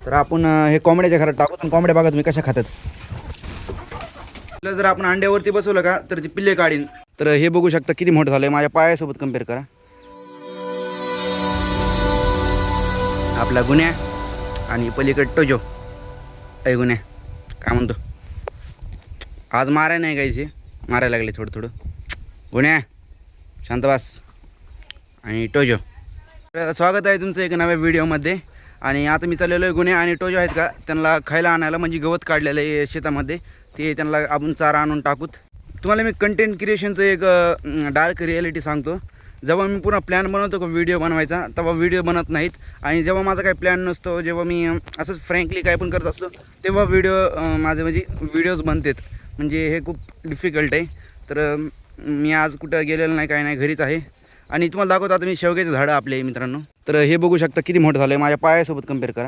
तर आपण हे कोंबड्याच्या घरात टाकू आणि कोंबड्या बघा तुम्ही कशा खातात. जर आपण अंड्यावरती बसवलं का तर ती पिल्ले काढीन. तर हे बघू शकता किती मोठं झालं आहे, माझ्या पायासोबत कम्पेअर करा. आपला गुन्ह्या आणि पलीकडे टोजो. ऐ गुन्ह्या काय म्हणतो, आज माराय नाही गायचे, मारायला लागले थोडं थोडं. गुन्ह्या शांतवास आणि टोजो. तर स्वागत आहे तुमचं एक नव्या व्हिडिओमध्ये. आणि आता मी चाललेलो आहे गुन्हे आणि टोजो आहेत का त्यांना खायला आणायला, म्हणजे गवत काढलेलं आहे शेतामध्ये, ते त्यांना आपण चारा आणून टाकूत. तुम्हाला मी कंटेंट क्रिएशनचं एक डार्क रिॲलिटी सांगतो. जेव्हा मी पुन्हा प्लॅन बनवतो का व्हिडिओ बनवायचा, तेव्हा व्हिडिओ बनत नाहीत. आणि जेव्हा माझा काही प्लॅन नसतो, जेव्हा मी असंच फ्रँकली काय पण करत असतो, तेव्हा माझे म्हणजे व्हिडिओज बनतात. म्हणजे हे खूप डिफिकल्ट आहे. तर मी आज कुठं गेलेलं नाही, काय नाही, घरीच आहे. आणि तुम्हाला दाखवतो आता मी शेवग्याचं झाडं आपले मित्रांनो. तर हे बघू शकता किती मोठं झालं आहे, माझ्या पायासोबत कम्पेअर करा.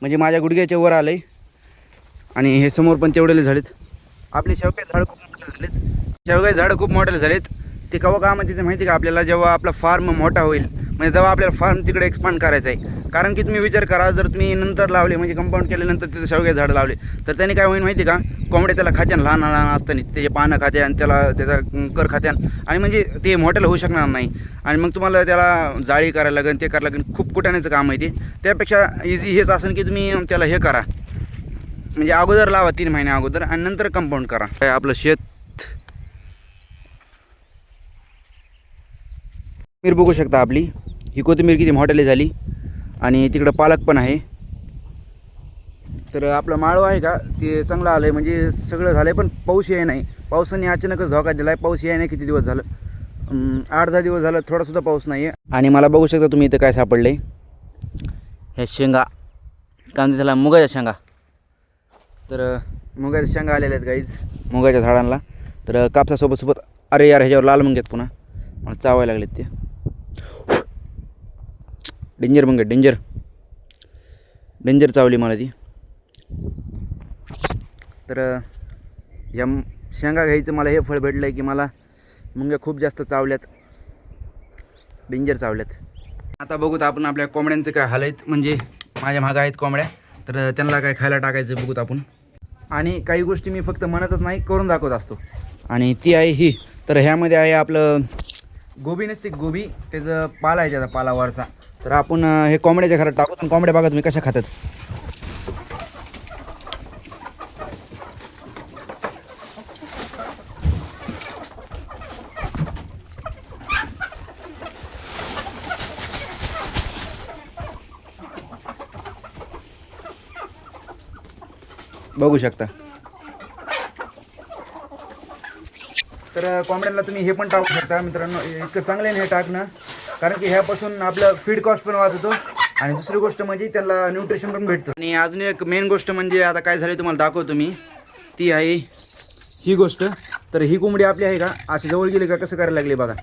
म्हणजे माझ्या गुडघ्याच्या वर आलं आहे. आणि हे समोर पण तेवढेले झालेत. आपले शेवग्याचे झाडं खूप मोठे झालेत. शेवग्याचे झाडं खूप मोठे झालेत. ते केव्हा का म्हणते ते माहिती का आपल्याला, जेव्हा आपला फार्म मोठा होईल, म्हणजे जेव्हा आपल्याला फार्म तिकडे एक्सपांड करायचं आहे. कारण की तुम्ही विचार करा, जर तुम्ही नंतर लावले, म्हणजे कंपाऊंड केल्यानंतर तिथे शेवग्याचे झाडं लावले, तर त्याने काय होईल माहिती का, कोंबड्या त्याला खात्यान, लहान लहान असताना त्याचे पानं खात्यान, त्याला त्याचा कर खात्यान, आणि म्हणजे ते मोठ्याला होऊ शकणार नाही. आणि मग तुम्हाला त्याला जाळी करायला लागेल, ते करायला लागेल, खूप कुटाण्याचं काम आहे ते. त्यापेक्षा इझी हेच असेल की तुम्ही त्याला हे करा, म्हणजे अगोदर लावा 3 महिने अगोदर, आणि नंतर कंपाऊंड करा. काय आपलं शेत कोथिंबीर बघू शकता आपली. ही कोथिंबीर किती मोठ्याली झाली. आणि तिकडं पालक पण आहे. तर आपलं माळव आहे का ते चांगलं आलं आहे, म्हणजे सगळं झालं आहे. पण पाऊस याय नाही. पावसाने अचानकच धोका दिला आहे. पाऊस याय नाही. किती दिवस झालं, 8-10 दिवस झालं, थोडासुद्धा पाऊस नाही आहे. आणि मला बघू शकता तुम्ही इथं काय सापडलं आहे, हे शेंगा, काय म्हणते त्याला, मुगाच्या शेंगा. तर मुगाच्या शेंगा आलेल्या आहेत गाईज मुगाच्या झाडांना. तर कापसासोबत अरे यार, ह्याच्यावर लाल मुंग्यात पुन्हा मला चावायला लागलेत. ते डेंजर मुंग्या, डेंजर चावली मला ती. तर या शेंगा घ्यायचं मला हे फळ भेटलं आहे की मला मुंग्या खूप जास्त चावल्यात, डेंजर चावल्यात. आता बघूत आपण आपल्या कोंबड्यांचे काय हाल आहेत. म्हणजे माझ्या मागं आहेत कोंबड्या, तर त्यांना काय खायला टाकायचं बघूत आपण. आणि काही गोष्टी मी फक्त म्हणतच नाही, करून दाखवत असतो. आणि ती आहे ही. तर ह्यामध्ये आहे आपलं गोबी नसते, गोबी, त्याचं पाला आहे, त्याचा पालावरचा. तर आपण हे कोंबड्याच्या घरात टाकू आणि कोंबड्या बघा तुम्ही कशा खातात. बघू शकता. तर कोंबड्यांना तुम्ही हे पण टाकू शकता मित्रांनो. इतकं चांगलं आहे हे टाकणं, कारण की ह्यापासून आपलं फीड कॉस्ट पण वाचतो. आणि दुसरी गोष्ट म्हणजे त्याला न्यूट्रिशन पण भेटतं. आणि अजून एक मेन गोष्ट म्हणजे आता काय झालं तुम्हाला दाखवतो मी, ती आहे ही गोष्ट. तर ही कोंबडी आपली आहे का, अशी जवळ गेली का कसं करायला लागली बघा.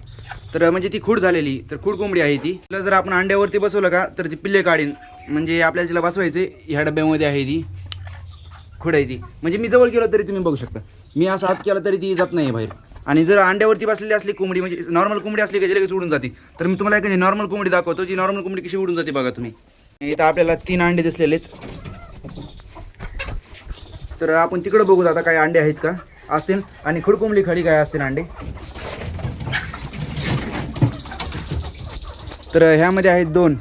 तर म्हणजे ती खूड झालेली, तर खूड कोंबडी आहे ती. तिला जर आपण अंड्यावरती बसवलं का तर ती पिल्ले काढीन. म्हणजे आपल्याला तिला बसवायचे. ह्या डब्यामध्ये आहे ती खूड आहे ती. म्हणजे मी जवळ गेलो तरी तुम्ही बघू शकता, मी असं हात केला तरी ती जात नाही बाहेर. आणि जर अंड्यावरती बसलेली असली कोंबडी, म्हणजे नॉर्मल कोंबडी असली का जी लगेच उडून जाते. तर मी तुम्हाला एक नॉर्मल कोंबडी दाखवतो, जी नॉर्मल कोंबडी कशी उडून जाते बघा तुम्ही. इथं आपल्याला 3 अंडे दिसलेले आहेत. तर आपण तिकडं बघू आता काय अंडे आहेत का असतील, आणि खुडकोंबडी खाली काय असतील अंडे. तर ह्यामध्ये आहेत 2,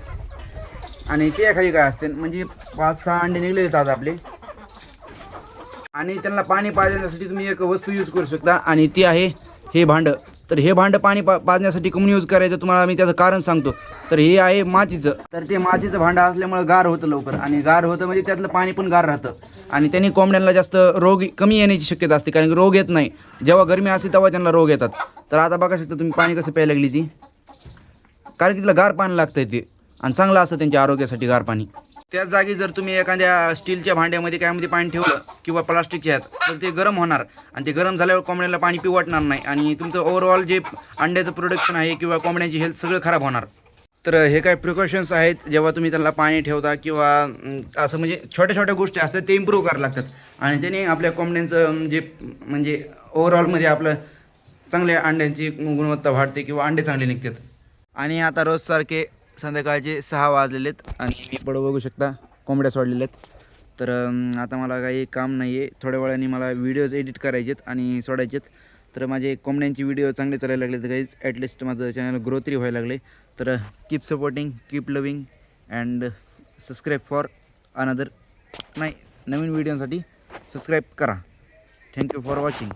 आणि ते खाली काय असतील, म्हणजे 5-6 अंडे निघलेले आहेत आज आपले. आणि त्यांना पाणी पाजण्यासाठी तुम्ही एक वस्तू यूज करू शकता, आणि ती आहे हे भांडं. तर हे भांडं पाणी पाजण्यासाठी कमी यूज करायचं तुम्हाला मी त्याचं कारण सांगतो. तर हे आहे मातीचं. तर ते मातीचं भांडं असल्यामुळे गार होतं लवकर, आणि गार होतं म्हणजे त्यातलं पाणी पण गार राहतं. आणि त्यांनी कोंबड्यांना जास्त रोग कमी येण्याची शक्यता असते, कारण की रोग येत नाही. जेव्हा गरमी असते तेव्हा त्यांना रोग येतात. तर आता बघा शकता तुम्ही पाणी कसं प्यायला लागली ती, कारण की तिला गार पाणी लागतं ते, आणि चांगलं असतं त्यांच्या आरोग्यासाठी गार पाणी. त्याच जागी जर तुम्ही एखाद्या स्टीलच्या भांड्यामध्ये कायमध्ये पाणी ठेवलं किंवा प्लास्टिकच्या ह्यात, तर ते गरम होणार, आणि ते गरम झाल्यावर कोंबड्याला पाणी पिऊ वाटणार नाही, आणि तुमचं ओव्हरऑल जे अंड्याचं प्रोडक्शन आहे किंवा कोंबड्यांची हेल्थ सगळं खराब होणार. तर हे काय प्रिकॉशन्स आहेत जेव्हा तुम्ही त्यांना पाणी ठेवता, किंवा असं म्हणजे छोट्या छोट्या गोष्टी असतात ते इम्प्रूव्ह करायला लागतात. आणि त्याने आपल्या कोंबड्यांचं जे म्हणजे ओव्हरऑलमध्ये आपलं चांगल्या अंड्यांची गुणवत्ता वाढते, किंवा अंडे चांगले निघतात. आणि आता रोजसारखे संध्याकाळचे 6 वाजलेलेत, आणि मी पुढं बघू शकता कोंबड्या सोडलेल्या आहेत. तर आता मला काही काम नाही आहे. थोड्या वेळाने मला व्हिडिओज एडिट करायचे आहेत आणि सोडायचे आहेत. तर माझे कोंबड्यांचे व्हिडिओ चांगले चालायला लागले तर गाईज ॲटलिस्ट माझं चॅनल ग्रो तरी व्हायला लागले. तर keep supporting, keep loving and subscribe for another नवीन व्हिडिओसाठी सबस्क्राईब करा. Thank you for watching.